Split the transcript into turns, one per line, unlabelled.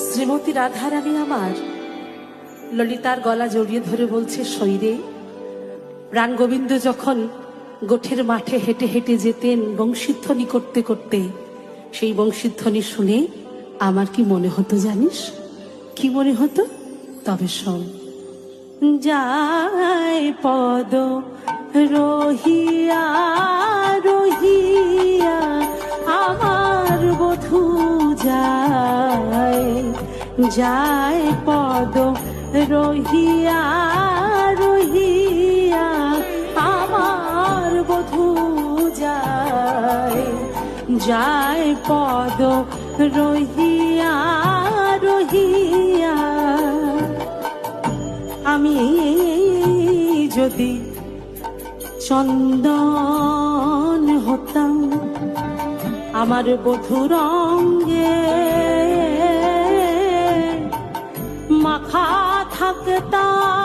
শ্রীমতী রাধারানী আমার ললিতার গলা জড়িয়ে ধরে বলছে, সইরে প্রাণ গোবিন্দ যখন গোঠের মাঠে হেঁটে হেঁটে যেতেন বংশীধ্বনি করতে করতে, সেই বংশীধ্বনি শুনে আমার কি মনে হতো জানিস? কি মনে হতো? তবে শোন। যায় পদ রহিয়া রহিয়া আমার বধূ যায়, যায় পদ রহিয়া রহিয়া আমার বধূ যায়, যায় পদ রহিয়া রহিয়া। আমি যদি চন্দন হতাম আমার বধূর অঙ্গে, মাখা থাকতাম